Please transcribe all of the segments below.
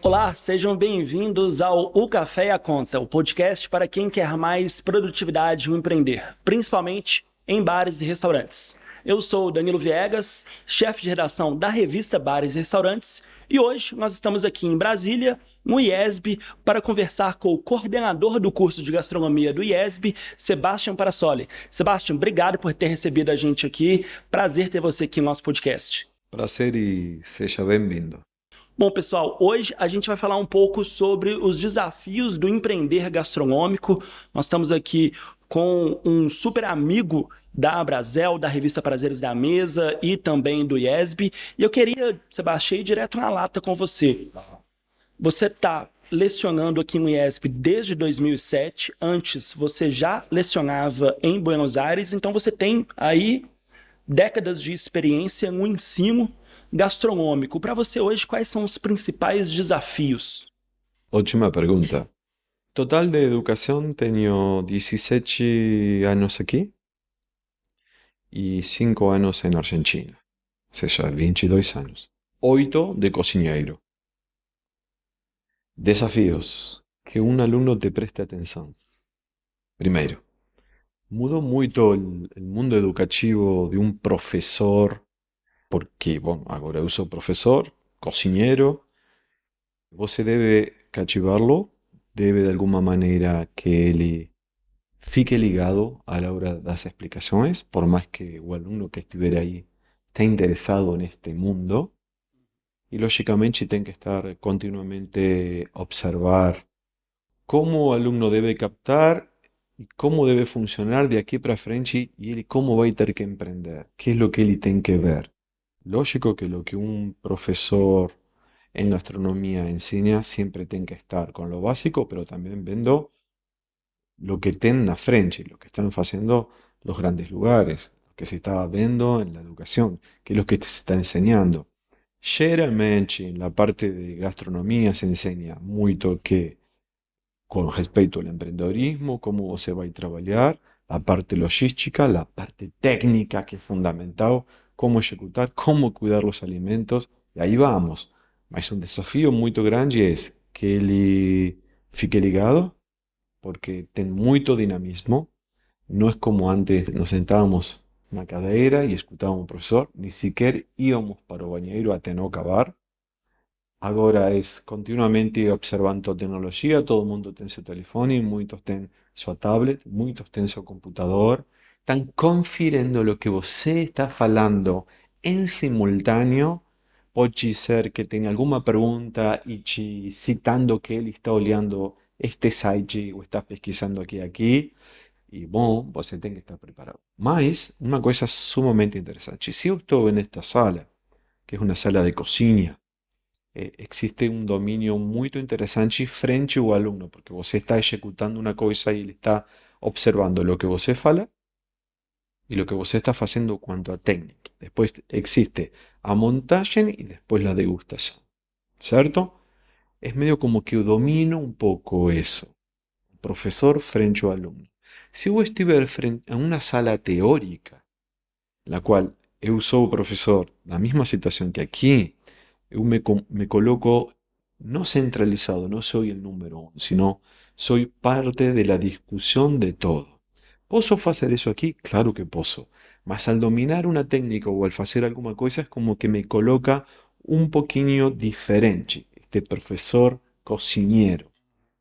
Olá, sejam bem-vindos ao O Café e a Conta, o podcast para quem quer mais produtividade no empreender, principalmente em bares e restaurantes. Eu sou o Danilo Viegas, chefe de redação da revista Bares e Restaurantes, e hoje nós estamos aqui em Brasília, no IESB, para conversar com o coordenador do curso de gastronomia do IESB, Sebastian Parassoli. Sebastian, obrigado por ter recebido a gente aqui. Prazer ter você aqui no nosso podcast. Prazer e seja bem-vindo. Bom, pessoal, hoje a gente vai falar um pouco sobre os desafios do empreender gastronômico. Nós estamos aqui com um super amigo da Abrazel, da revista Prazeres da Mesa e também do IESB. E eu queria, Sebastião, ir direto na lata com você. Você está lecionando aqui no IESB desde 2007. Antes, você já lecionava em Buenos Aires. Então, você tem aí décadas de experiência no ensino gastronômico. Para você hoje, quais são os principais desafios? Ótima pergunta. Total de educação, tenho 17 anos aqui e 5 anos na Argentina, ou seja, 22 anos. 8 de cozinheiro. Desafios. Que um aluno te preste atenção. Primeiro, mudou muito o mundo educativo de um professor, porque, bom, agora eu sou professor, cozinheiro, você deve cativá-lo, deve de alguma maneira que ele fique ligado a la hora das explicações, por mais que o aluno que estiver aí esté interessado neste mundo. E, logicamente, tem que estar continuamente observar como o aluno deve captar e como deve funcionar de aqui para frente e ele como vai ter que empreender, que é o que ele tem que ver. Lógico que lo que un profesor en gastronomía enseña siempre tiene que estar con lo básico, pero también viendo lo que tienen na frente, lo que están haciendo los grandes lugares, lo que se está viendo en la educación, que es lo que se está enseñando. Generalmente en la parte de gastronomía se enseña mucho que con respecto al emprendedorismo, cómo você vai trabalhar, la parte logística, la parte técnica que es fundamental, cómo ejecutar, cómo cuidar los alimentos, y ahí vamos. Mas un desafío muy grande es que ele fique ligado, porque tem muito dinamismo. No es como antes nos sentábamos na cadeira y escutábamos al profesor, ni siquiera íbamos para o banheiro até no acabar. Agora es continuamente observando tecnología, todo el mundo tiene su teléfono, muchos tienen su tablet, muchos tienen su computador. Están confiriendo lo que você está falando en simultáneo. Puede ser que tenga alguna pregunta y te citando que él está olhando este site o está pesquisando aquí. Y bueno, você tem que estar preparado. Mas, una cosa sumamente interesante. Si yo estoy en esta sala, que es una sala de cocina, existe un dominio muy interesante frente ao aluno, porque você está ejecutando una cosa y él está observando lo que você fala y lo que você está haciendo cuanto a técnica. Después existe a montaje y después la degustación, ¿cierto? Es medio como que yo domino un poco eso, profesor frente ao aluno. Si yo estiver frente a una sala teórica, en la cual eu sou profesor, la misma situación que aquí, yo me coloco no centralizado, no soy el número uno, sino soy parte de la discusión de todo. ¿Puedo hacer eso aquí? Claro que puedo. Mas al dominar una técnica o al hacer alguna cosa es como que me coloca un poquinho diferente. Este profesor cocinero.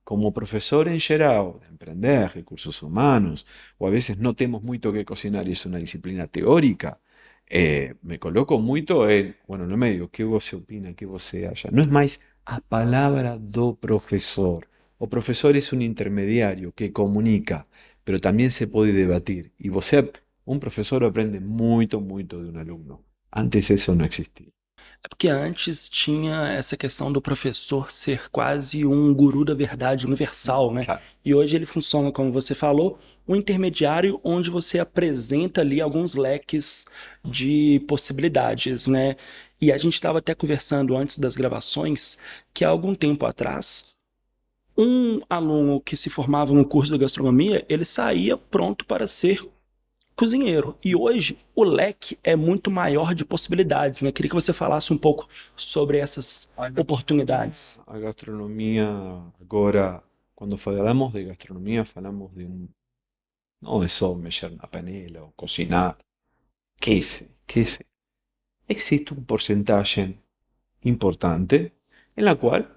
Como profesor en geral, de emprender, recursos humanos, o a veces no tenemos mucho que cocinar y es una disciplina teórica, me coloco muito en, bueno, no medio, que você opina, que você acha. No es más a palabra do profesor. O profesor es un intermediario que comunica, pero también se puede debatir. Y você, un profesor aprende muito de un alumno. Antes eso no existía. É porque antes tinha essa questão do professor ser quase um guru da verdade universal, né? Claro. E hoje ele funciona, como você falou, um intermediário onde você apresenta ali alguns leques de possibilidades, né? E a gente estava até conversando antes das gravações que há algum tempo atrás, um aluno que se formava no curso de gastronomia, ele saía pronto para ser cozinheiro. E hoje o leque é muito maior de possibilidades, né? Queria que você falasse um pouco sobre essas oportunidades. A gastronomía, agora, quando falamos de gastronomía, falamos de não é só mexer na panela ou cocinar. Que sé. Existe un porcentaje importante en la cual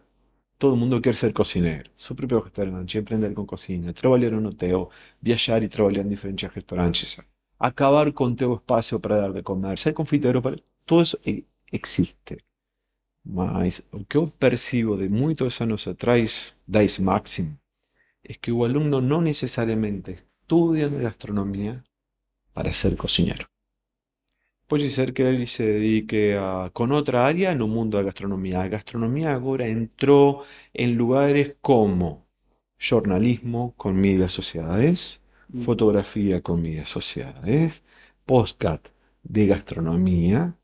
todo el mundo quiere ser cocinero, su propio restaurante, emprender con cocina, trabajar en un hotel, viajar y trabajar en diferentes restaurantes, acabar con tu espacio para dar de comer, ser confiteiro, todo eso existe. Mas o que eu percibo de muitos anos atrás da Maxim es que o alumno no necesariamente estudia gastronomía para ser cocinero. Puede ser que él se dedique con otra área en un mundo de gastronomía. La gastronomía ahora entró en lugares como jornalismo con mídias sociedades, fotografía con mídias sociedades, podcast de gastronomía,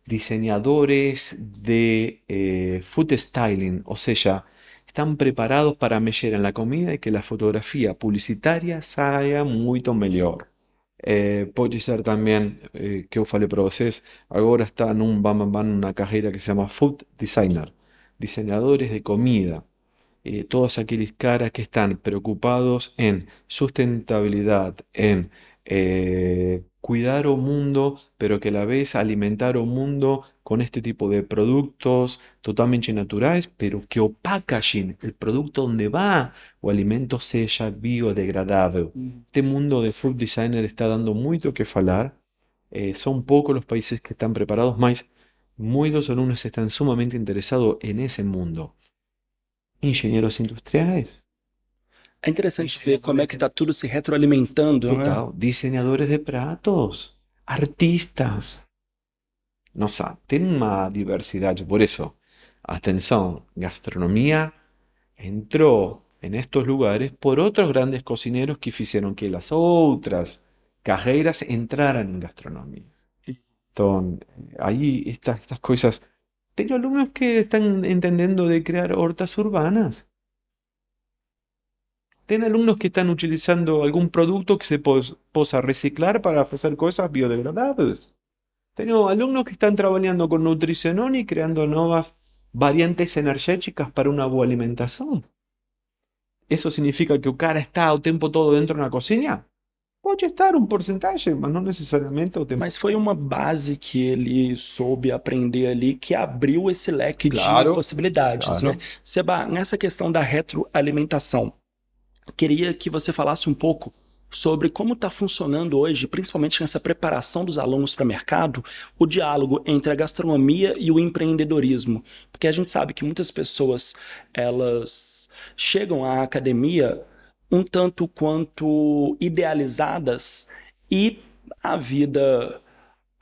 diseñadores de food styling, o sea, están preparados para mexer en la comida y que la fotografía publicitaria salga mucho mejor. Pode ser também, que eu falei para vocês, agora está numa carreira que se chama Food Designer, diseñadores de comida. Todos aquellos caras que están preocupados en sustentabilidad, en cuidar o mundo, pero que a la vez alimentar o mundo con este tipo de productos totalmente naturales, pero que o packaging, el producto donde va o alimento sea biodegradable. Este mundo de food designer está dando mucho que falar. Son pocos los países que están preparados, mas muchos alumnos están sumamente interesados en ese mundo. Engenheiros industriais. É interessante ver como é que está tudo se retroalimentando, né? Total. Diseñadores de pratos. Artistas. Nossa, tem uma diversidade. Por isso, atenção, gastronomía entró en estos lugares por otros grandes cocineros que hicieron que las otras carreras entraran en gastronomía. Entonces, ahí estas cosas. Tengo alumnos que están entendiendo de crear hortas urbanas. Tengo alumnos que están utilizando algún producto que se possa reciclar para hacer cosas biodegradables. Tengo alumnos que están trabajando con nutrición y creando nuevas variantes energéticas para una buena alimentación. ¿Eso significa que o cara está o tempo todo dentro de una cocina? Pode estar um porcentagem, mas não necessariamente o tempo. Mas foi uma base que ele soube aprender ali que abriu esse leque Claro, de possibilidades, claro. né? Seba, nessa questão da retroalimentação, queria que você falasse um pouco sobre como está funcionando hoje, principalmente nessa preparação dos alunos para o mercado, o diálogo entre a gastronomia e o empreendedorismo. Porque a gente sabe que muitas pessoas, elas chegam à academia um tanto quanto idealizadas e a vida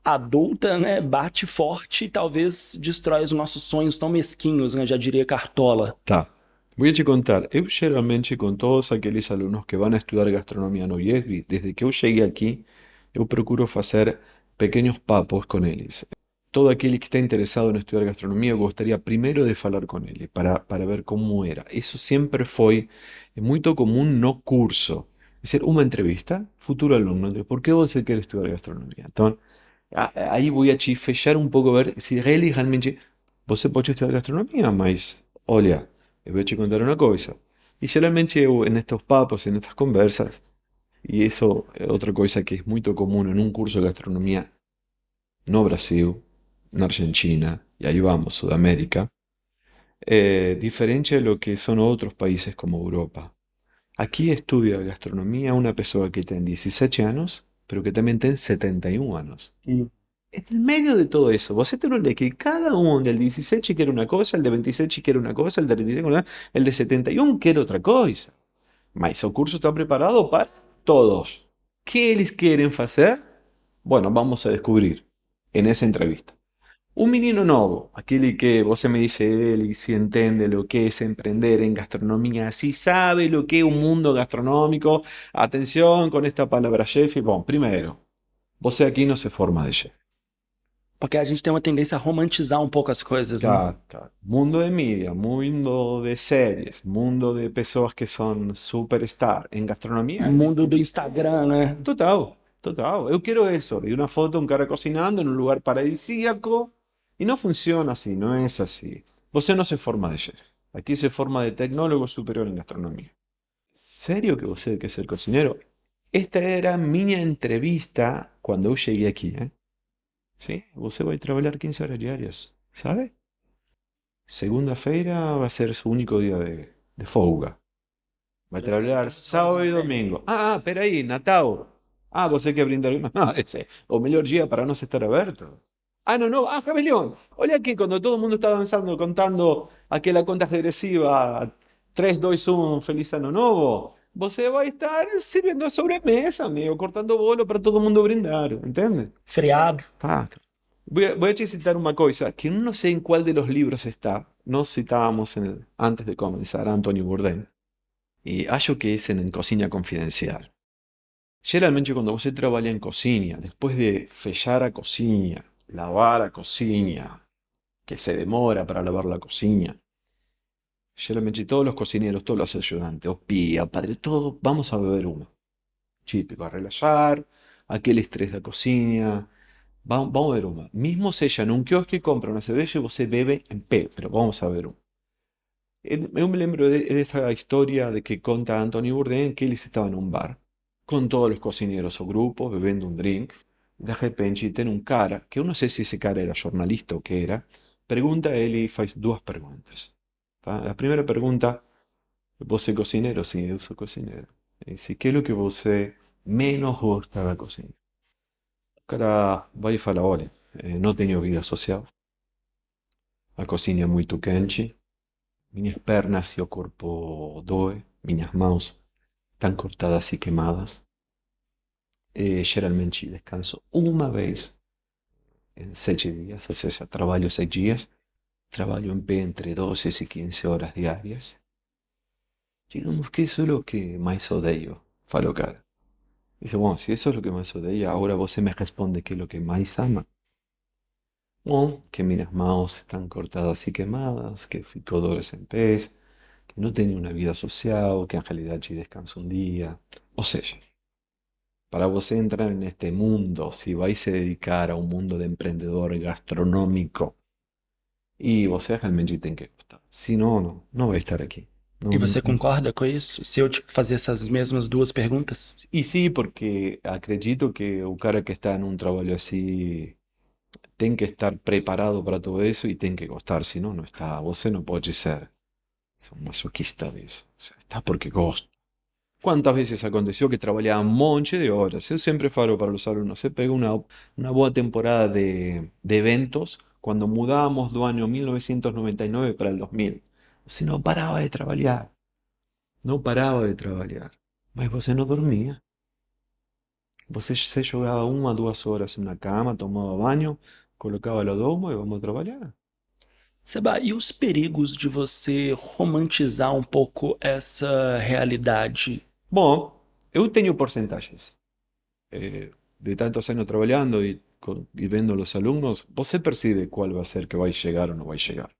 adulta, né, bate forte e talvez destrói os nossos sonhos tão mesquinhos, né, já diria Cartola. Tá. Voy a te contar, eu geralmente con todos aqueles alunos que van a estudar gastronomía no IESB, desde que eu cheguei aqui, eu procuro fazer pequenos papos com eles. Todo aquele que está interesado en estudiar gastronomía, eu gostaria primeiro de falar com ele, para ver como era. Isso sempre foi muito comum no curso. Es decir, uma entrevista, futuro alumno, por que você quer estudar gastronomia? Então, aí vou a te fechar um pouco, ver se ele realmente você pode estudar gastronomia, mas olha, eu vou te contar uma coisa. E geralmente eu, nestes papos, nestas conversas, e isso é outra coisa que é muito comum em um curso de gastronomia no Brasil, na Argentina, e aí vamos, Sudamérica, diferente de lo que son otros países como Europa. Aquí estudia gastronomía una persona que tiene 17 años, pero que también tiene 71 años. En el medio de todo eso, vos tenés que cada uno del 16 quiere una cosa, el de 26 quiere una cosa, el de 36, el de 71 quiere otra cosa. Mas o curso está preparado para todos. ¿Qué ellos quieren hacer? Bueno, vamos a descubrir en esa entrevista. Un menino novo, aquele que você me dice ele, si entende lo que es emprender en gastronomía, si sabe lo que es un mundo gastronómico. Atención con esta palabra chef. Bom, primeiro, você aqui não se forma de chef. Porque a gente tem uma tendência a romantizar um pouco as coisas, né? Claro. Mundo de mídia, mundo de séries, mundo de pessoas que são superstar em gastronomia. O mundo do Instagram, né? Total. Total, eu quero eso. Vi una foto, un cara cocinando en un lugar paradisíaco. Y no funciona así, no es así. Você no se forma de chef. Aquí se forma de tecnólogo superior en gastronomía. Sério que você quer ser cocinero? Esta era minha entrevista quando eu cheguei aqui, hein? Sim, você vai trabalhar 15 horas diárias, sabe? Segunda-feira vai ser seu único dia de folga. Vai trabalhar sábado e domingo. Peraí, Natal. Você quer brindar? Não, esse é o melhor dia para nós estar abertos. Não. Rebelión. Olha aqui, quando todo mundo está dançando, contando aquela conta regressiva, 3, 2, 1, feliz ano novo, você vai estar sirviendo a sobremesa, amigo, cortando bolo para todo mundo brindar, entende? Feriado. Ah, voy a te citar una cosa, que no sé en cuál de los libros está. Nos citábamos antes de comenzar a Anthony Bourdain. Y hallo que es en Cocina Confidencial. Geralmente cuando você trabalha en cocina, después de fechar a cocina, lavar a cocina, que se demora para lavar la cocina, geralmente todos los cocineros, todos los ayudantes, o pía, padre, todos vamos a beber uno. Típico, a relajar, aquele estrés da cozinha. Vamos a ver uma. Mesmo seja num quiosque, compra uma cerveja e você bebe em pé, pero vamos a ver uma. Eu me lembro dessa história de que conta Anthony Bourdain que eles estavam num bar com todos os cozinheiros ou grupo bebendo um drink. De repente tem um cara, que eu não sei se esse cara era jornalista ou que era, pergunta a ele e faz duas perguntas. Tá? A primeira pergunta, você é cozinheiro? Sim, eu sou cozinheiro. Ele disse, que é o que você menos gosta da cozinha? O cara vai e fala, olha, não tenho vida social, a cozinha é muito quente, minhas pernas e o corpo doem, minhas mãos estão cortadas e queimadas. Geralmente descanso uma vez em 7 dias, ou seja, trabalho 6 dias, trabalho em pé entre 12 e 15 horas diárias. Digamos que isso é o que mais odeio, falou o cara. Dice, bueno, si eso es lo que más odia, ahora você me responde que es lo que más ama. Bom, que minhas mãos estão cortadas e queimadas, que fico dores em pés, que não tenho uma vida social, que em realidade descanso um dia. Ou seja, para você entrar neste mundo, se vai se dedicar a um mundo de empreendedor gastronômico, e você realmente tem que gostar. Senão, não vai estar aqui. E você concorda com isso? Se eu te fazer essas mesmas duas perguntas? E sim, porque acredito que o cara que está em um trabalho assim tem que estar preparado para todo eso y tem que gostar, si no, no está. Você não pode ser un masoquista disso. O sea, está porque gosta. ¿Cuántas veces aconteció que trabajaba un monte de horas? Yo siempre falo para los alumnos, se pegó una buena temporada de eventos cuando mudábamos do año 1999 para el 2000. Você no paraba de trabajar. No paraba de trabajar. Mas você no dormía. Você se jogaba 1 a 2 horas en una cama, tomaba baño, colocava o domo e vamos trabalhar. Seba, e os perigos de você romantizar um pouco essa realidade? Bom, eu tenho porcentagens. De tantos anos trabalhando e vendo os alunos, você percibe qual vai ser que vai chegar ou não vai chegar.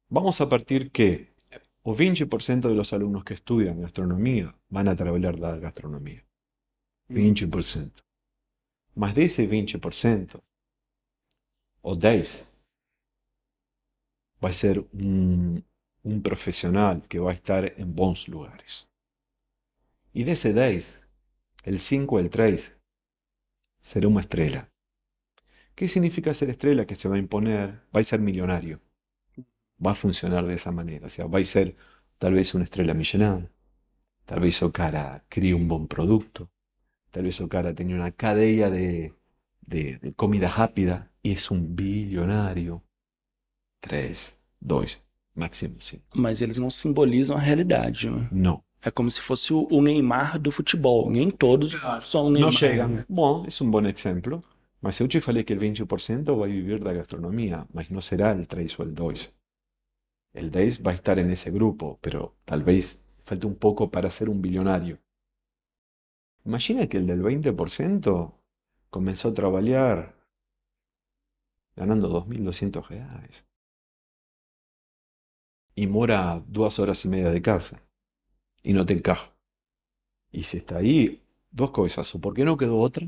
Vamos a partir que o 20% de los alumnos que estudian gastronomía van a trabajar da gastronomía. 20%. Mas desse 20%, o 10% vai ser um profissional que vai estar em bons lugares. E desse 10, el 5, el 3, será uma estrela. ¿Qué significa ser estrella? Que se va a imponer, va a ser millonario. Va a funcionar de esa manera. O sea, va a ser tal vez una estrella Michelin. Tal vez o cara críe un buen producto. Tal vez o cara tenga una cadena de comida rápida y es un billonario. 3, 2, máximo 5. Mas eles não simbolizam a realidade, né? Não. É como se fosse o Neymar do futebol. Nem todos são Neymar. Não chega. Né? Bom, é um bom exemplo. Mas eu te falei que el 20% vai viver da gastronomia, mas não será el 3 o el 2. El 10 va a estar en ese grupo, pero tal vez falte un poco para ser un billonario. Imagina que el del 20% comenzó a trabajar ganando 2.200 reais. Y mora 2 horas y media de casa. Y no te encaja. Y si está ahí, Dos cosas, o por qué no quedó otra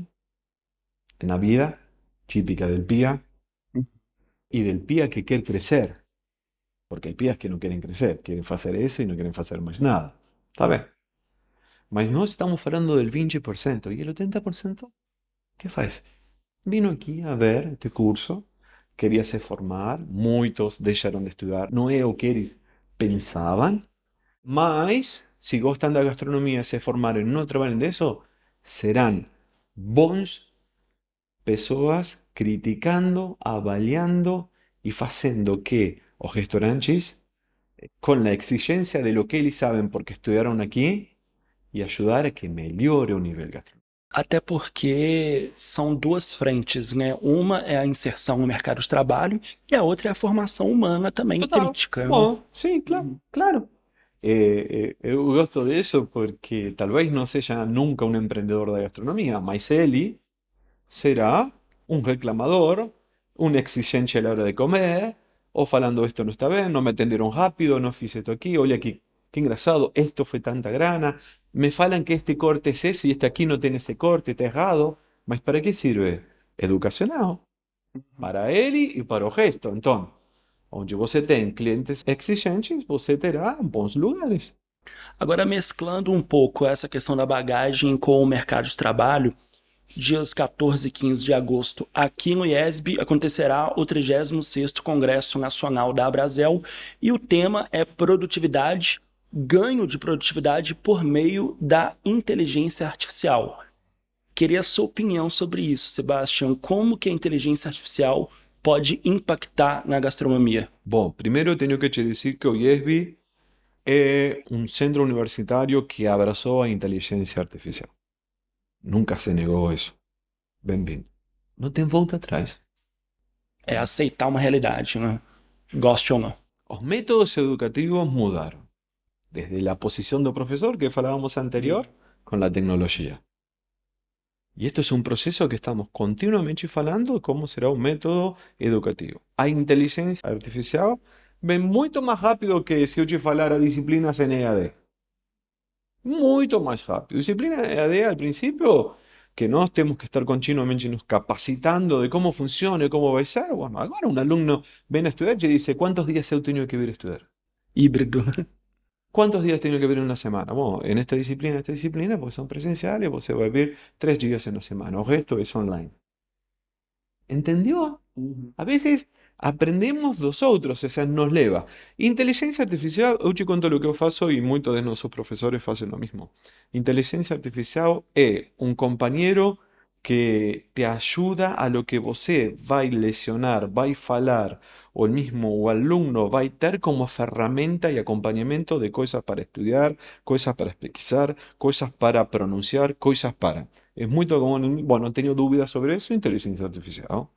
en la vida típica del PIA y del PIA que quiere crecer. Porque hay PIAs que no quieren crecer, quieren hacer eso y no quieren hacer más nada. Está bien. Mas no estamos hablando del 20%. ¿Y el 80%? ¿Qué faz? Vino aquí a ver este curso, quería se formar, muitos deixaram de estudar, não é o que eles pensavam, mas se gostam da gastronomia, se formarem e não trabalham disso, serão bons pessoas criticando, avaliando e fazendo que os restaurantes, con la exigencia de lo que eles sabem porque estudiaron aqui, e ajudar a que melhore o nível gastronômico. Até porque são duas frentes, né? Uma é a inserção no mercado de trabalho e a outra é a formação humana também Total. crítica, né? Bom, sim, claro, claro. Eu gosto disso porque talvez não seja nunca um empreendedor da gastronomia, mas ele será um reclamador, um exigente a la hora de comer, ou falando esto não está bem, não me atenderam rápido, não fiz esto aqui, olha que engraçado, esto foi tanta grana, me falam que este corte es ese y este aquí no tiene ese corte, está errado, mas para que sirve? Educacional, para ele e para o resto. Então, onde você tem clientes exigentes, você terá bons lugares. Agora, mesclando um pouco essa questão da bagagem com o mercado de trabalho, dias 14 e 15 de agosto, aqui no IESB, acontecerá o 36º Congresso Nacional da Abrazel e o tema é produtividade, ganho de produtividade por meio da inteligência artificial. Queria a sua opinião sobre isso, Sebastião. Como que a inteligência artificial pode impactar na gastronomia? Bom, primeiro tenho que te dizer que o IESB é um centro universitário que abraçou a inteligência artificial. Nunca se negou isso. Bem-vindo. Não tem volta atrás. É aceitar uma realidade, né? Goste ou não. Os métodos educativos mudaram. Desde a posição do professor, que falábamos anterior, com a tecnologia. Y esto es un proceso que estamos continuamente falando de cómo será un método educativo. A inteligência artificial vem muito mais rápido que se eu te falar a disciplinas em EAD. Muito mais rápido. Disciplina EAD al princípio, que nós temos que estar continuamente nos capacitando de cómo funciona e como vai ser. Bueno, agora un alumno vem a estudar e dice, ¿cuántos días eu tenho que vir a estudar? Híbrido. ¿Cuántos días tengo que ver en una semana? Bueno, en esta disciplina, porque son presenciales, você vai ver 3 dias en una semana. O resto es online. ¿Entendió? A veces aprendemos dos outros, o sea, nos leva. Inteligência artificial, eu te conto o que eu faço e muitos de nossos professores fazem o mesmo. Inteligência artificial é um companheiro que te ajuda a lo que você vai lecionar, vai falar, o el mismo o alumno va a ter como ferramenta y acompañamiento de cosas para estudiar, cosas para pesquisar, cosas para pronunciar, cosas para. Es muy común, bueno, tengo dudas sobre eso, inteligencia artificial.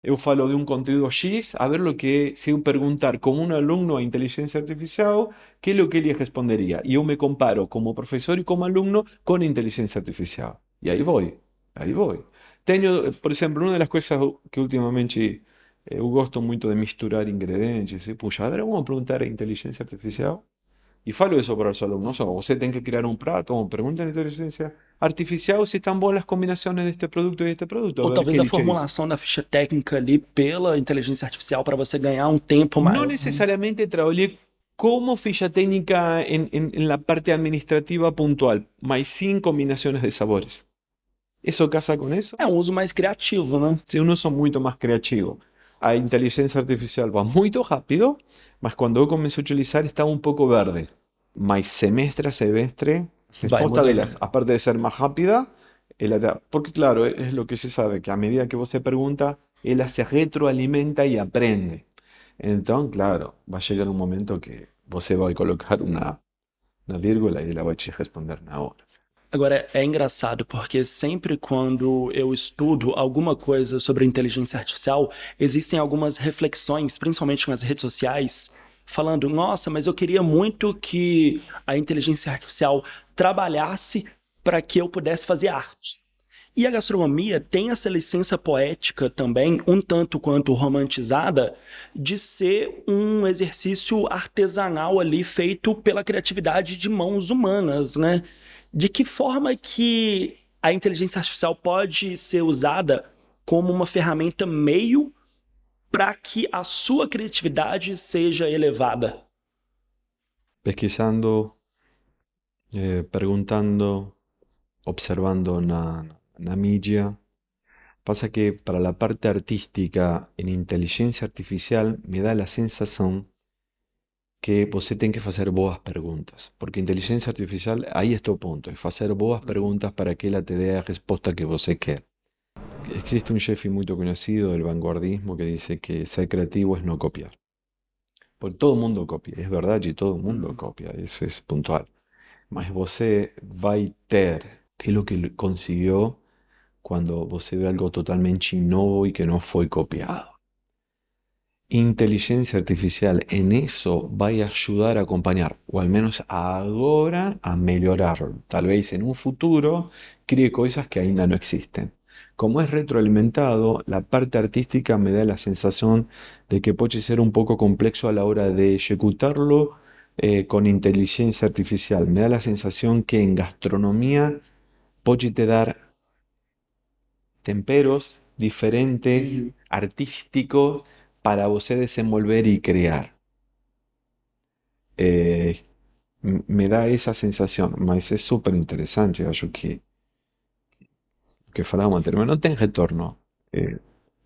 Eu falo de un conteúdo X, a ver lo que, si eu perguntar como un alumno a inteligencia artificial, ¿qué es lo que él respondería? Y yo me comparo como profesor y como alumno con inteligencia artificial. Y ahí voy, ahí voy. Tenho, por exemplo, uma das coisas que ultimamente eu gosto muito de misturar ingredientes. E, puxa, a ver, vamos perguntar a inteligência artificial. E falo isso para os alunos. Você tem que criar um prato, pergunta a inteligência artificial se estão boas as combinações deste produto e deste produto. Ou talvez a formulação da ficha técnica ali pela inteligência artificial para você ganhar um tempo maior. Não necessariamente trabalhei como ficha técnica en la parte administrativa puntual, mas sim combinações de sabores. Isso casa com isso? É um uso mais criativo, né? Sim, um uso muito mais criativo. A inteligência artificial va muito rápido, mas quando eu comecei a utilizar estava um pouco verde. Mas semestre a semestre, resposta delas, aparte de ser más rápida, porque claro, es lo que se sabe, que a medida que você pergunta, ela se retroalimenta e aprende. Então, claro, vai chegar um momento que você vai colocar uma vírgula e ela vai te responder na hora. Agora, é engraçado porque sempre quando eu estudo alguma coisa sobre inteligência artificial, existem algumas reflexões, principalmente nas redes sociais, falando, nossa, mas eu queria muito que a inteligência artificial trabalhasse para que eu pudesse fazer arte. E a gastronomia tem essa licença poética também, um tanto quanto romantizada, de ser um exercício artesanal ali feito pela criatividade de mãos humanas, né? De que forma que a inteligência artificial pode ser usada como uma ferramenta meio para que a sua criatividade seja elevada. Pesquisando, preguntando, observando na mídia. Pasa que para la parte artística en inteligencia artificial me da la sensación que você tem que fazer boas perguntas. Porque inteligência artificial, aí está o ponto, é fazer boas perguntas para que ela te dê a resposta que você quer. Existe un chefe muy conocido del vanguardismo que dice que ser creativo es no copiar. Porque todo el mundo copia, es verdad, y todo el mundo copia, eso es puntual. Mas você vai ter, que é o que ele conseguiu quando você vê algo totalmente novo e que não foi copiado. Inteligência artificial en eso va a ayudar a acompañar, o al menos ahora a melhorarlo. Tal vez en un futuro cree cosas que ainda no existen. Como es retroalimentado, la parte artística me da la sensación de que puede ser un poco complejo a la hora de ejecutarlo con inteligencia artificial. Me da la sensación que en gastronomía puede te dar temperos diferentes, artísticos, para você desenvolver y crear. Me da esa sensación, mas es súper interesante. Acho que falamos anteriormente, no tem retorno.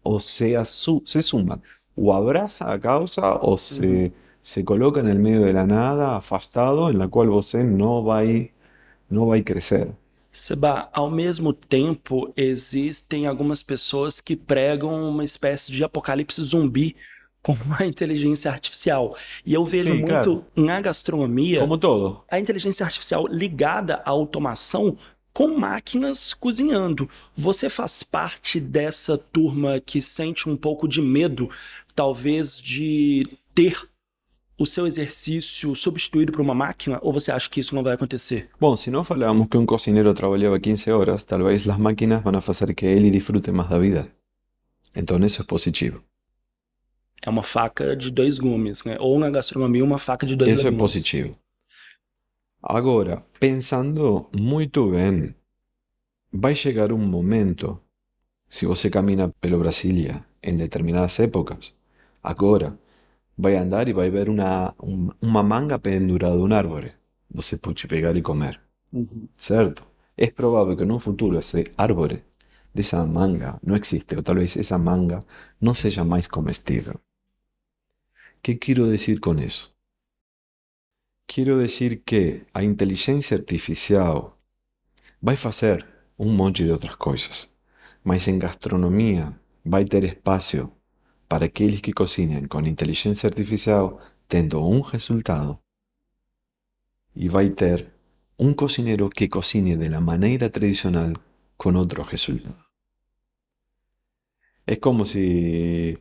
O sea, se suma, o abraza a causa, o se coloca en el medio de la nada, afastado, en la cual você no va a crecer. Seba, ao mesmo tempo, existem algumas pessoas que pregam uma espécie de apocalipse zumbi com a inteligência artificial. E eu vejo Sim, muito claro. na gastronomia Como todo. a inteligência artificial ligada à automação com máquinas cozinhando. Você faz parte dessa turma que sente um pouco de medo, talvez, de ter o seu exercício substituído por uma máquina, ou você acha que isso não vai acontecer? Bom, si no falábamos que un cocinero trabajaba 15 horas, tal vez las máquinas van a hacer que él disfrute más da vida. Entonces eso es positivo. É uma faca de dois gumes, né? Ou na gastronomia, uma faca de dois Eso es legumes. positivo. Agora, pensando muito bem, vai chegar um momento, se você camina pelo Brasília em determinadas épocas, agora, vai andar e vai ver uma manga pendurada de uma árvore. Você pode pegar e comer, certo? É provável que no futuro essa árvore dessa manga não existe, ou talvez essa manga não seja mais comestível. ¿Qué quiero decir con eso? Quiero decir que a inteligência artificial vai fazer um monte de outras coisas, mas em gastronomia vai ter espaço para aqueles que cozinhem com inteligência artificial tendo um resultado e vai ter um cozinheiro que cocine de la maneira tradicional com outro resultado. É como se...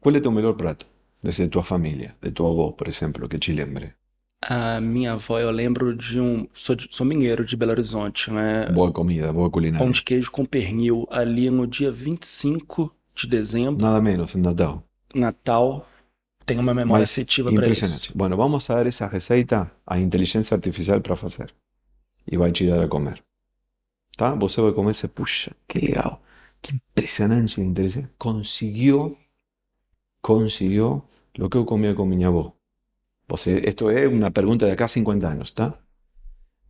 ¿Cuál es tu melhor prato? Desde tua família, de tua avó, por exemplo, que te lembre. A minha avó, eu lembro de um... Sou mineiro de Belo Horizonte, né? Boa comida, boa Pão culinária. de queijo com pernil ali no dia 25 de dezembro, Nada menos en Natal. Natal. Tenho uma memória Mas afetiva para impressionante. isso. Bueno, vamos a dar esa receita a inteligência artificial para fazer. E vai te dar a comer. Tá? Você vai comer e você, puxa, que legal. Que impressionante a inteligência. Conseguiu lo que eu comia com minha avó. Esto es una pregunta de acá a 50 años, ¿tá?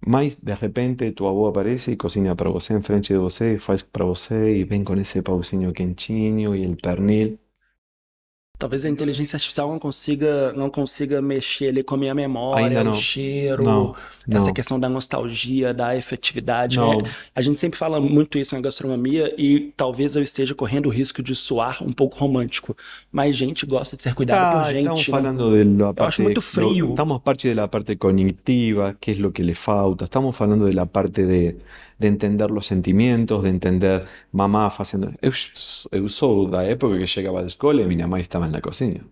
Mas de repente tu avó aparece y cocina para você en frente de você y faz para você y ven con ese pauzinho quentinho y el pernil. Talvez a inteligência artificial não consiga mexer ali com a minha memória, Ainda o não. cheiro, Não, essa não. questão da nostalgia, da efetividade. Não. Né? A gente sempre fala muito isso na gastronomia e talvez eu esteja correndo o risco de soar um pouco romântico. Mas gente gosta de ser cuidada por gente. Estamos né? falando de la parte... acho muito frio. Estamos parte de la parte cognitiva, qué es lo que le falta. Estamos falando de la parte de entender los sentimientos, de entender mamá fazendo... Eu sou da época que chegava da escola e minha mãe estava na cozinha.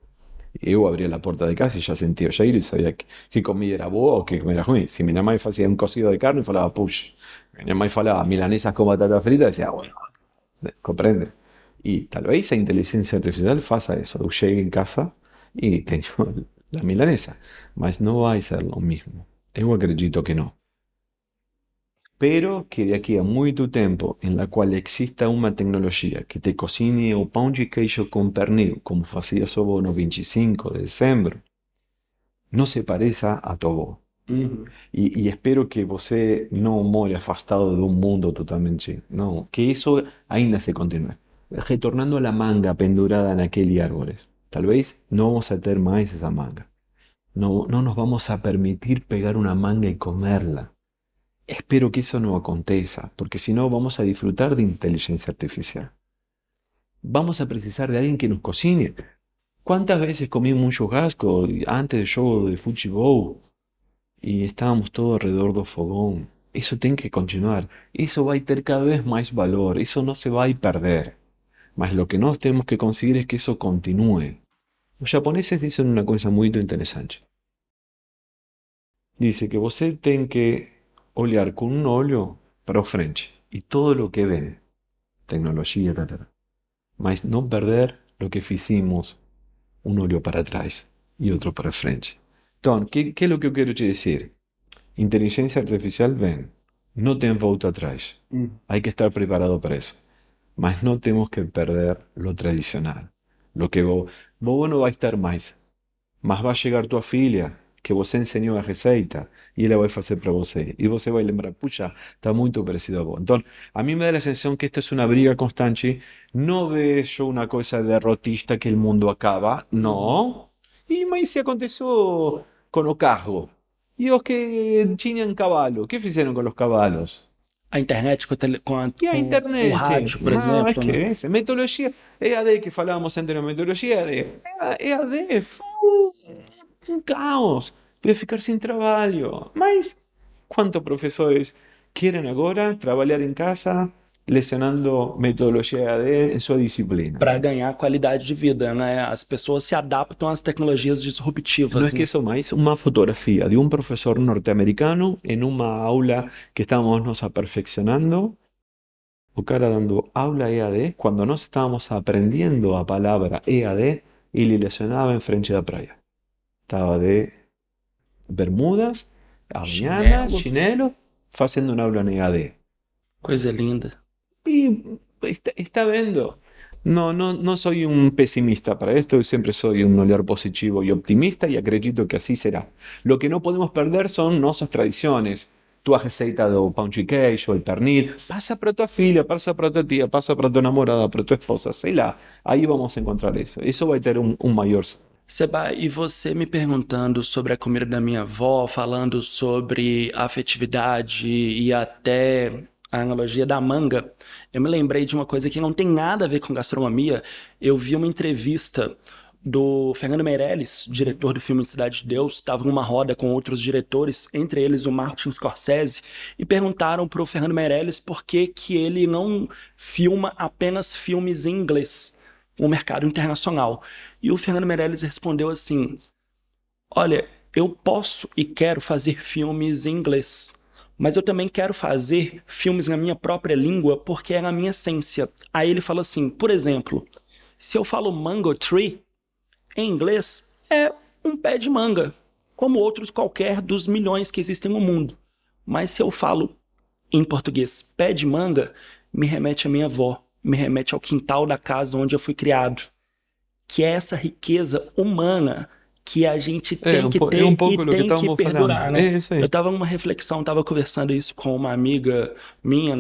Eu abria a porta de casa e já sentia o cheiro e sabia que comida era boa ou que comida era ruim. Se minha mãe fazia um cocido de carne, falava, puxa. Minha mãe falava milanesas com batata frita, decía, bueno, compreende? E talvez a inteligência artificial faça isso. Eu chego em casa e tenho a milanesa, mas não vai ser o mesmo. Eu acredito que não. espero que de aqui a muito tempo, em la qual exista uma tecnologia que te cocine o pão de queijo com pernil, como fazia sua avó no 25 de dezembro, não se pareça a tua avó. Uhum. E espero que você não more afastado de um mundo totalmente. Não, que isso ainda se continue. Retornando a la manga pendurada naquele árvore. Talvez não vamos a ter mais essa manga. No, no nos vamos a permitir pegar una manga y comerla. Espero que eso no aconteça, porque si no vamos a disfrutar de inteligencia artificial. Vamos a precisar de alguien que nos cocine. ¿Cuántas veces comimos un churrasco antes del jogo de futebol y estábamos todos alrededor do fogón? Eso tiene que continuar. Eso va a ter cada vez más valor. Eso no se va a perder. Mas lo que nós tenemos que conseguir es que eso continúe. Os japoneses dicen una cosa muy interesante. Dice que você tem que olhar com um olho para o frente e todo o que vem, tecnologia, etc. Mas não perder o que fizemos, um olho para trás e outro para frente. Então, que é o que eu quero te dizer? Inteligência artificial vem, não tem volta atrás. Há que estar preparado para isso. Mas não temos que perder o tradicional. Lo que vos não vai estar mais, mas vai chegar tua filha, que você ensinou a receita, e ela vai fazer para você. E você vai lembrar, puxa, está muito parecido a vos. Então, a mí me da a sensação que esta é uma briga constante. Não vejo uma coisa derrotista que o mundo acaba. Não. E mas se aconteceu com o carro? E os que tinham cavalo? O que fizeram com os cavalos? A internet E a internet? o rádio, por Não, exemplo, que né? é metodologia, EAD que falávamos anteriormente, metodologia EAD. EAD foi um caos. Voy ficar sem trabalho. Mas quantos professores querem agora trabalhar em casa lecionando metodologia EAD em sua disciplina? Para ganhar qualidade de vida, né? As pessoas se adaptam às tecnologias Não disruptivas, é que né? isso mais uma fotografia de um professor norte-americano em uma aula que estávamos nos aperfeccionando. O cara dando aula EAD, quando nós estávamos aprendendo a palavra EAD, ele lecionava em frente da praia. Estava de bermudas, Havaianas, Chinelo. chinelo, fazendo uma aula em EAD. Coisa linda. Y está viendo. No soy un pesimista para esto, yo siempre soy un olhar positivo y optimista y acredito que así será. Lo que no podemos perder son nuestras tradiciones. Tua receita do pão de queijo, el pernil, pasa para tua filha, pasa para tua tía, pasa para tua namorada, para tua esposa, sei lá. Ahí vamos a encontrar eso. Eso va a tener un mayor... Seba, e você me perguntando sobre a comida da minha avó, falando sobre a afetividade e até a analogia da manga, eu me lembrei de uma coisa que não tem nada a ver com gastronomia. Eu vi uma entrevista do Fernando Meirelles, diretor do filme Cidade de Deus, estava numa roda com outros diretores, entre eles o Martin Scorsese, e perguntaram para o Fernando Meirelles por que que ele não filma apenas filmes em inglês no mercado internacional. E o Fernando Meirelles respondeu assim: olha, eu posso e quero fazer filmes em inglês, mas eu também quero fazer filmes na minha própria língua porque é na minha essência. Aí ele falou assim, por exemplo, se eu falo mango tree, em inglês é um pé de manga, como outros qualquer dos milhões que existem no mundo. Mas se eu falo em português pé de manga, me remete à minha avó, me remete ao quintal da casa onde eu fui criado. Que é essa riqueza humana que a gente tem que ter e tem que perdurar, né? Eu estava numa reflexão, estava conversando isso com uma amiga minha,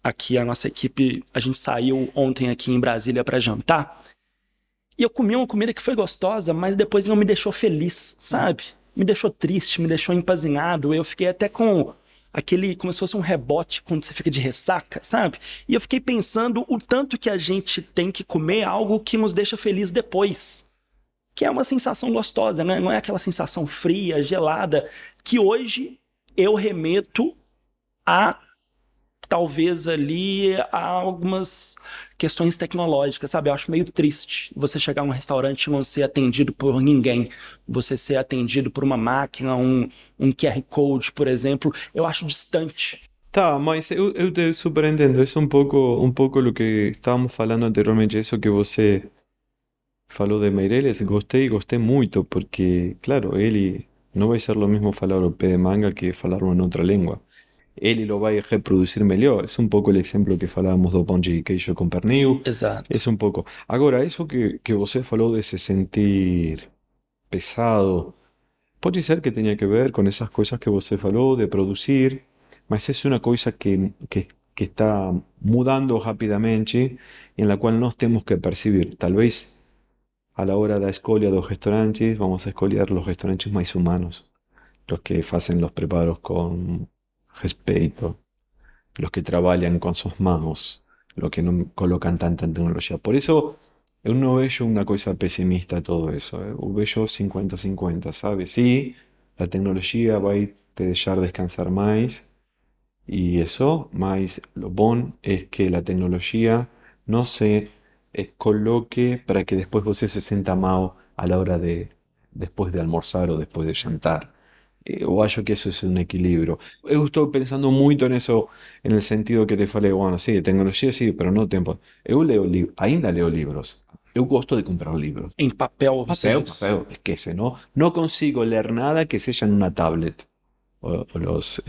aqui a nossa equipe, a gente saiu ontem aqui em Brasília para jantar, e eu comi uma comida que foi gostosa, mas depois não me deixou feliz, sabe? Me deixou triste, me deixou empazinhado, eu fiquei até com aquele, como se fosse um rebote quando você fica de ressaca, sabe? E eu fiquei pensando o tanto que a gente tem que comer algo que nos deixa feliz depois. Que é uma sensação gostosa, né? Não é aquela sensação fria, gelada, que hoje eu remeto a, talvez ali, a algumas questões tecnológicas, sabe? Eu acho meio triste você chegar a um restaurante e não ser atendido por ninguém, você ser atendido por uma máquina, um QR Code, por exemplo, eu acho distante. Tá, mas eu te super entendo, é um pouco o que estávamos falando anteriormente, isso que você falou de Meirelles, gostei muito, porque, claro, ele não vai ser o mesmo falar o pé de manga que falar em outra língua. ele lo vai reproduzir melhor. É um pouco o exemplo que falávamos do pão de queijo com pernil. Exato. É um pouco. Agora, isso que você falou de se sentir pesado, pode ser que tenha que ver com essas coisas que você falou de produzir, mas é uma coisa que está mudando rapidamente e na qual nós temos que percibir. Talvez a la hora da escolha dos restaurantes, vamos a escolher los restaurantes más humanos, los que hacen los preparos con respeto, los que trabajan con sus manos, los que no colocan tanta tecnología. Por eso eu não vejo uma coisa pessimista a todo isso. Eu vejo 50-50, sabe? Sí, a tecnologia vai te deixar descansar mais y eso, mas lo bom es que la tecnología no se coloque para que después você se sienta mal a la hora después de almorzar o después de jantar. Eu acho que eso es un equilibrio. Eu estou pensando muito nisso, en el sentido que te falei, bueno, sí, tecnología sí, pero no tempo. Eu ainda leo livros. Eu gosto de comprar livros. Em papel, você Papel, diz. papel, esquece, ¿no? No consigo leer nada que sea en una tablet. O los,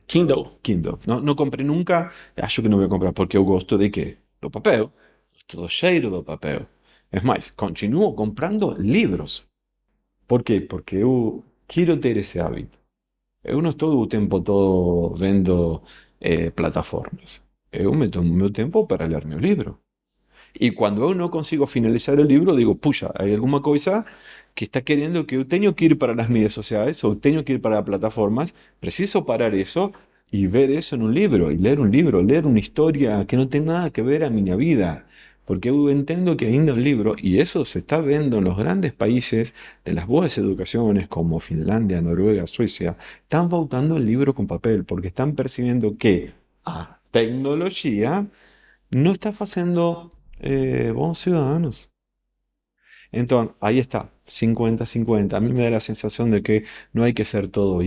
Kindle. Kindle. Não comprei nunca, acho que não vou comprar, porque eu gosto de quê? Do papel. Gosto do cheiro do papel. É mais, continuo comprando livros. Por quê? Porque eu quero ter esse hábito. Eu não estou o tempo todo vendo plataformas. Eu me tomo meu tempo para ler meu livro. E quando eu não consigo finalizar o livro, digo, puxa, há alguma coisa que está querendo que eu tenho que ir para as mídias sociais ou tenho que ir para plataformas, preciso parar isso e ver isso em um livro, e ler um livro, ler uma história que não tem nada que ver a minha vida. Porque eu entendo que ainda um livro, e isso se está vendo nos grandes países de las boas educações, como Finlândia, Noruega, Suécia, estão voltando ao livro com papel, porque estão percebendo que a tecnologia não está fazendo bons ciudadanos. Entonces, ahí está, 50-50. A mí me da la sensación de que no hay que ser todo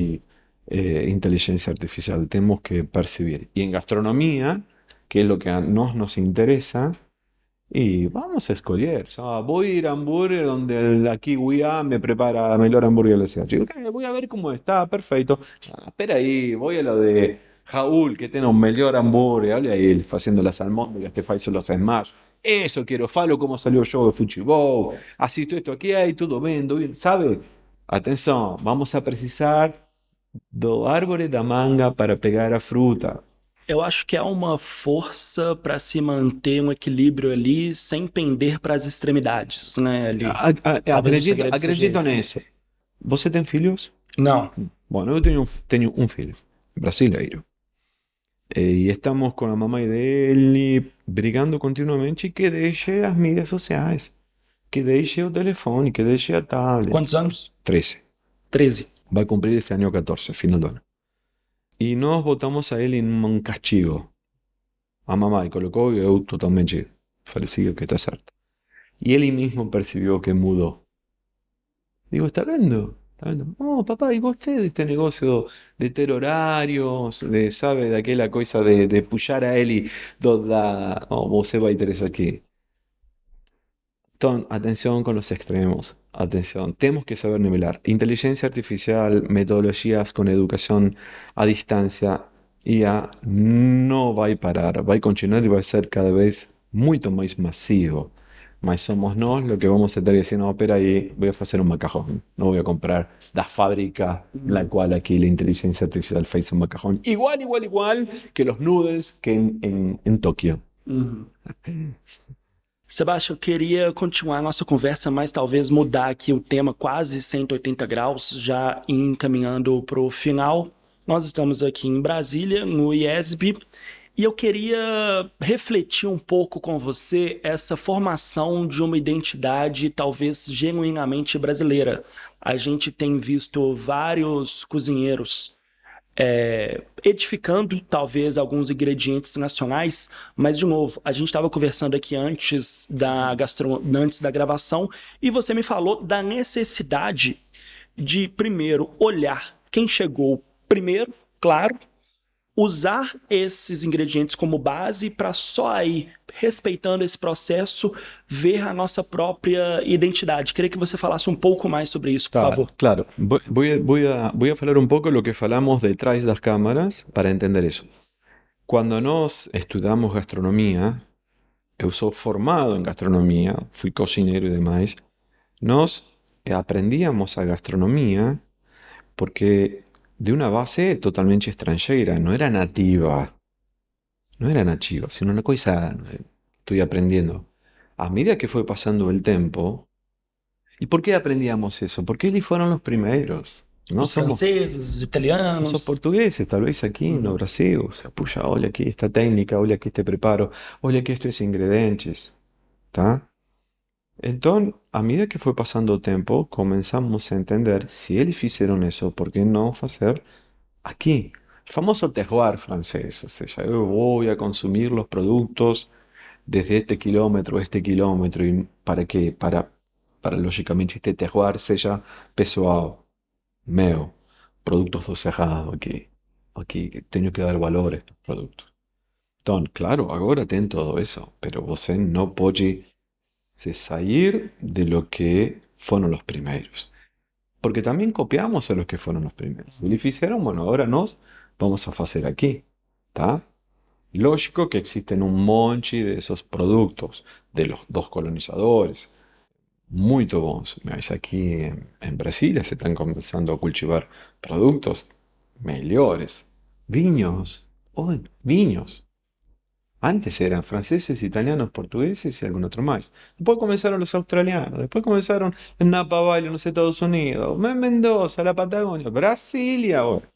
inteligencia artificial, tenemos que percibir. Y en gastronomía, que es lo que a nos interesa, y vamos a escoger. O sea, voy a ir a hamburger donde aquí Kiwi me prepara mejor hamburguer de ese. Digo, ok, voy a ver cómo está, perfecto. Espera ahí, voy a lo de Raúl, que tiene un mejor hambúrguer. Olha aí, ele fazendo las almôndegas, te faz los smash. Eso quiero, falo como salió el show de Futebol. Asisto esto aquí, ahí, todo bien, ¿sabe? Atenção, vamos a precisar do árvore da manga para pegar a fruta. Eu acho que é uma força para se manter um equilíbrio ali sem pender para as extremidades, né? Ali. Talvez o segredo seja Acredito esse. nisso. Você tem filhos? Não. Bom, eu tenho um filho, brasileiro. E estamos com a mamãe dele brigando continuamente que deixe as mídias sociais, que deixe o telefone, que deixe a tablet. Quantos anos? 13. 13. Vai cumprir este ano 14, final do ano. E nós botamos a ele em um castigo. A mamãe colocou e eu totalmente falei, sim, que está certo. E ele mesmo percebeu que mudou. Digo, ¿está vendo? No, papá, y gostei de este negocio de ter horários, sabe, daquela coisa de puxar a ele você vai ter isso aqui. Então, atenção com os extremos, atenção, temos que saber nivelar. Inteligência artificial, metodologias com educação à distância, IA não vai parar, vai continuar e vai ser cada vez muito mais massivo. Mas somos nós lo que vamos a estar diciendo, no, espera ahí, voy a hacer un macarrón. No voy a comprar la fábrica en la cual aquí la inteligencia artificial fez un macarrón. Igual que los noodles que en Tokio. Uhum. Sebastião, eu queria continuar a nossa conversa, mas talvez mudar aqui o tema quase 180 graus, já encaminhando para o final. Nós estamos aqui em Brasília, no IESB, e eu queria refletir um pouco com você essa formação de uma identidade talvez genuinamente brasileira. A gente tem visto vários cozinheiros edificando talvez alguns ingredientes nacionais, mas de novo, a gente estava conversando aqui antes da gravação e você me falou da necessidade de primeiro olhar quem chegou primeiro, claro, usar esses ingredientes como base para só aí, respeitando esse processo, ver a nossa própria identidade. Queria que você falasse um pouco mais sobre isso, por favor. Claro. Voy a falar un poco lo que falamos detrás das cámaras para entender eso. Cuando nós estudamos gastronomía, eu sou formado en gastronomía, fui cocinero y demás, nos aprendíamos a gastronomía porque de una base totalmente extranjera, no era nativa, sino una cosa estoy aprendiendo. A medida que fue pasando el tiempo, ¿y por qué aprendíamos eso? Porque eles fueron los primeros. No Os somos, franceses, os no italianos. somos portugueses, tal vez aquí no Brasil. O sea, puxa, olha aqui esta técnica, olha aqui este preparo, olha aqui estes ingredientes. Tá? Então, a medida que foi passando o tempo, começamos a entender se eles fizeram isso, por que não fazer aqui? O famoso terroir francés, ou seja, eu vou a consumir os produtos desde este quilômetro, e para quê? Para lógicamente este terroir seja pessoal, meu, produtos do cerrado aqui tenho que dar valor a estes produtos. Então, claro, agora tem todo isso, pero você não pode se sair de lo que fueron los primeros. Porque también copiamos a los que fueron los primeros. Y le hicieron, bueno, ahora nos vamos a hacer aquí. ¿Tá? Lógico que existen un monte de esos productos de los dos colonizadores. Muy bons. Mas aquí en Brasilia se están comenzando a cultivar productos mejores. Viños. Oh, viños. Antes eran franceses, italianos, portugueses y algún otro más. Después comenzaron los australianos, después comenzaron en Napa Valley, en los Estados Unidos, en Mendoza, la Patagonia, Brasilia ahora.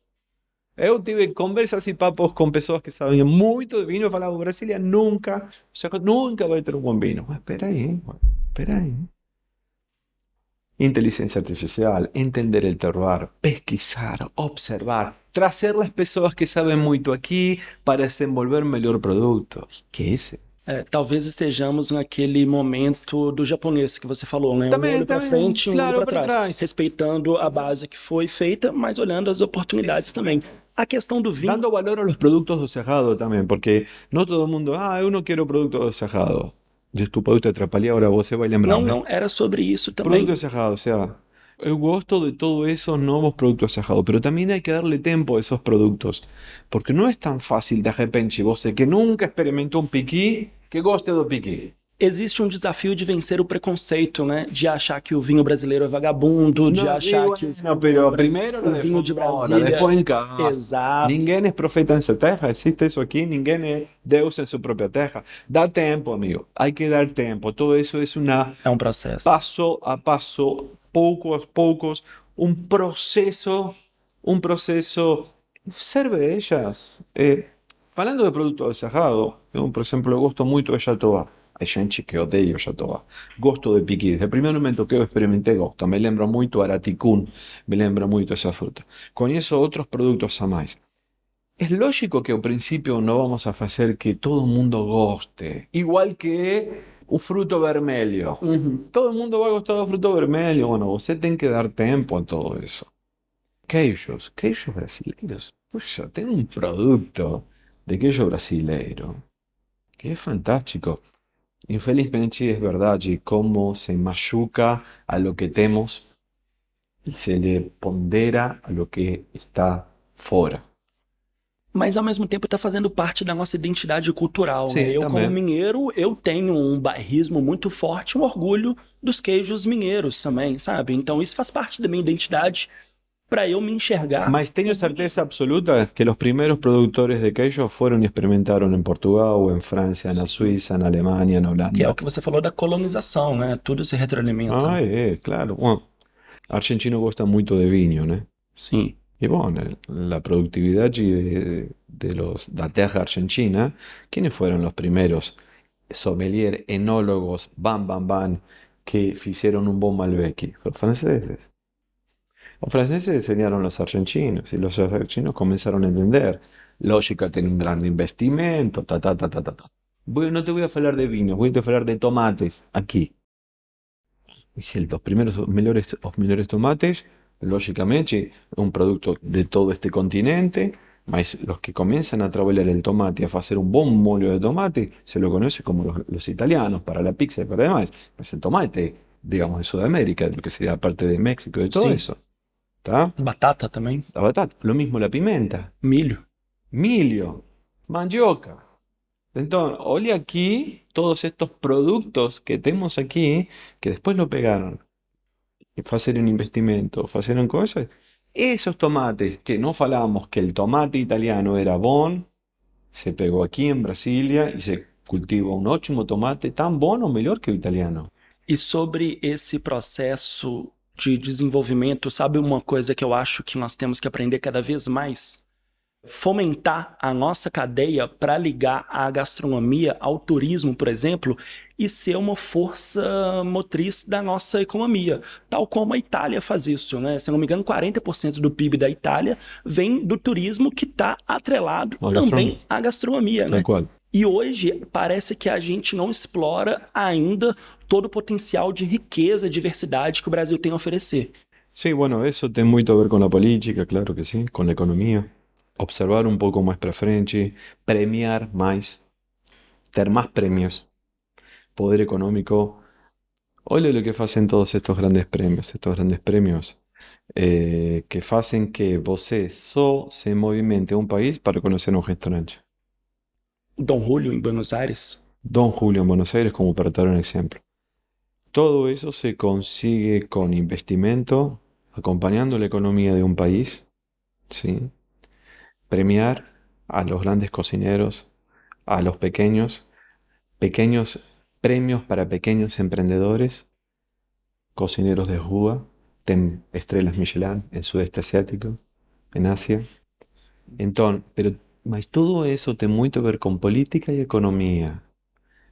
Eu tive conversas y papos con pessoas que sabían mucho de vino, falaban, Brasilia nunca, o sea, nunca va a tener un buen vino. Espera ahí, espera ahí. Inteligencia artificial, entender el terroir, pesquisar, observar, trazer as pessoas que sabem muito aqui para desenvolver melhor produto. Que é isso? Talvez estejamos naquele momento do japonês que você falou, né? Um olho para frente e um olho para trás. Respeitando a base que foi feita, mas olhando as oportunidades também. A questão do vinho... Dando valor aos produtos do cerrado também, porque não todo mundo, eu não quero produto do cerrado. Desculpa, eu te atrapalhei, agora você vai lembrar. Não, era sobre isso também. Produto cerrado, o sea, eu gosto de todos esos nuevos productos cerrados, pero también hay que darle tiempo a esos productos, porque no es tan fácil de repente você que nunca experimentou um piqui, que goste do piqui. Existe um desafio de vencer o preconceito, né? De achar que o vinho brasileiro é vagabundo, de achar que o vinho de Brasília... Depois em casa. Exato. Ninguém é profeta em sua terra, existe isso aqui, ninguém é Deus em sua própria terra. Dá tempo, amigo, hay que dar tempo. Todo isso é um processo. Passo a passo, pouco a poucos, um processo, cervejas. Falando de produto cerrado, eu, por exemplo, eu gosto muito de Jatobá. Hay gente que odeia Jatobá. Gosto de piqui. Desde o primeiro momento que eu experimentei, gosto. Me lembra muito Araticún, me lembra muito essa fruta. Conheço outros produtos a mais. É lógico que ao princípio não vamos a fazer que todo mundo goste. Igual que o fruto vermelho. Todo mundo vai gostar do fruto vermelho. Bueno, você tem que dar tempo a todo isso. Queijos brasileiros. Puxa, tem um produto de queijo brasileiro que é fantástico. Infelizmente es verdade como se machuca a lo que temos e se le pondera a lo que está fora. Mas ao mesmo tempo está fazendo parte da nossa identidade cultural. Sim, né? Eu, também. como mineiro, eu tenho um bairrismo muito forte, um orgulho dos queijos mineiros também, sabe? Então isso faz parte da minha identidade para eu me enxergar. Mas tenho certeza absoluta que os primeiros produtores de queijo foram e experimentaram em Portugal, em França, na Suíça, na Alemanha, na Holanda. Que é o que você falou da colonização, né? Tudo se retroalimenta. Claro. Bueno, argentino gosta muito de vinho, né? Sim. Y bueno, la productividad da terra argentina, ¿quiénes fueron los primeros sommelier, enólogos, que hicieron un buen Malbec? Los franceses. Los franceses enseñaron a los argentinos y los argentinos comenzaron a entender. Lógica tiene un gran investimento, Bueno, no te voy a hablar de vinos, voy a hablar de tomates aquí. Los primeros mejores tomates, lógicamente, un producto de todo este continente, Mas los que comienzan a trabajar el tomate, a hacer un buen molho de tomate, se lo conoce como los italianos, para la pizza y para demás. Pues el tomate, digamos, de Sudamérica, de lo que sería parte de México, de todo Sim. eso. ¿Tá? Batata também. La batata, lo mismo la pimenta, Milho. milho, mandioca. Entonces, olha aquí todos estos productos que tenemos aquí, que después lo pegaron, que hicieron investimento, hicieron cosas. Esos tomates que no falamos que el tomate italiano era bon, se pegó aquí en Brasília y se cultiva un ótimo tomate tan bom ou melhor que o italiano. E sobre esse processo de desenvolvimento, sabe uma coisa que eu acho que nós temos que aprender cada vez mais? Fomentar a nossa cadeia para ligar a gastronomia ao turismo, por exemplo, e ser uma força motriz da nossa economia, tal como a Itália faz isso, né? Se não me engano, 40% do PIB da Itália vem do turismo, que está atrelado também à gastronomia, né? Tal cual. E hoje parece que a gente não explora ainda todo o potencial de riqueza, diversidade que o Brasil tem a oferecer. Sí, bueno, eso tiene mucho a ver con la política, claro que sí, con la economía. Observar un poco más para frente, premiar más, tener más premios, poder económico. Olha lo que hacen todos estos grandes premios que hacen que você só se movimente a un país para conocer un restaurante. Dom Julio em Buenos Aires. Don Julio en Buenos Aires, como para dar un ejemplo. Todo eso se consigue con investimento, acompañando la economía de un país, ¿sí? Premiar a los grandes cocineros, a los pequeños premios para pequeños emprendedores, cocineros de rúa, ten estrellas Michelin en sudeste asiático, en Asia. Mas todo eso tiene mucho a ver con política y economía.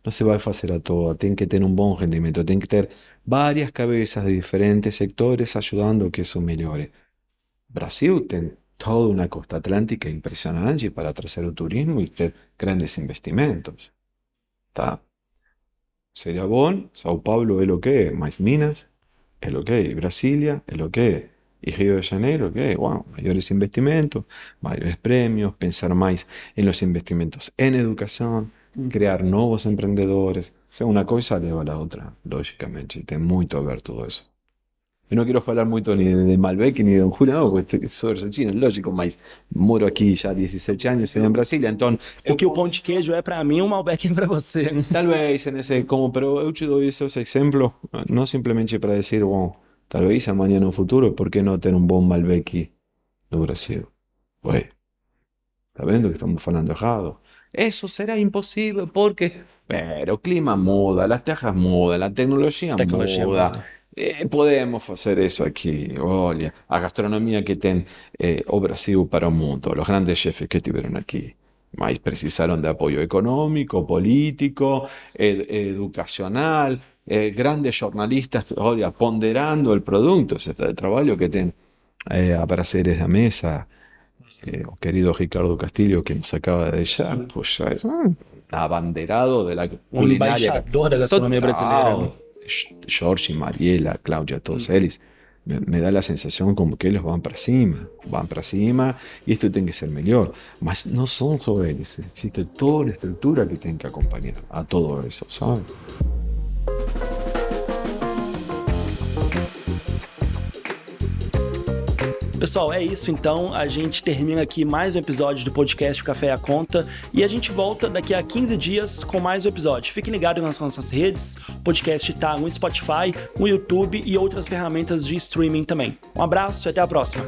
No se va a hacer a todo, tiene que tener un buen rendimiento, tiene que tener varias cabezas de diferentes sectores ayudando a que eso mejore. Brasil tiene toda una costa atlántica impresionante para atraer el turismo y tener grandes investimentos. Tá? Sería bon, Sao Paulo es lo que es, más Minas es lo que es, Brasilia es lo que es, y Río de Janeiro que es, wow, mayores investimentos, mayores premios, pensar más en los investimentos en educación, crear nuevos emprendedores. O sea, una cosa lleva a la otra, lógicamente, y tiene mucho a ver todo eso. Eu não quero falar muito ni de Malbec ni de Don Julio, não, porque sou argentino, lógico, mas moro aqui já há 17 anos em Brasília, então... O que o pão de queijo é para mim, o Malbec é para você. Tal vez en ese, pero eu te doy esos ejemplos, no simplemente para decir, bueno, tal vez amanhã no futuro, ¿por qué no tener un buen Malbec no Brasil? Ué, está vendo que estamos falando errado? Eso será imposible porque... Pero clima muda, las tejas mudan, la tecnología muda. Podemos hacer eso aquí. Olha, a gastronomía que tem o Brasil para o mundo, los grandes chefes que estuvieron aquí. Mas precisaron de apoyo económico, político, educacional, grandes jornalistas, olha, ponderando el producto, ese trabajo que tienen a prazeres da mesa, o querido Ricardo Castillo, que nos acaba de dejar, pues ya es abanderado de la culinaria. Embaixador da gastronomia brasileira. Jorge, Mariela, Cláudia, todos ellos, me da la sensación como que ellos van para cima, y esto tiene que ser mejor. Mas no son solo ellos, existe toda la estructura que tiene que acompañar a todo eso, ¿sabes? Pessoal, é isso então. A gente termina aqui mais um episódio do podcast O Café e a Conta e a gente volta daqui a 15 dias com mais um episódio. Fiquem ligados nas nossas redes. O podcast tá no Spotify, no YouTube e outras ferramentas de streaming também. Um abraço e até a próxima.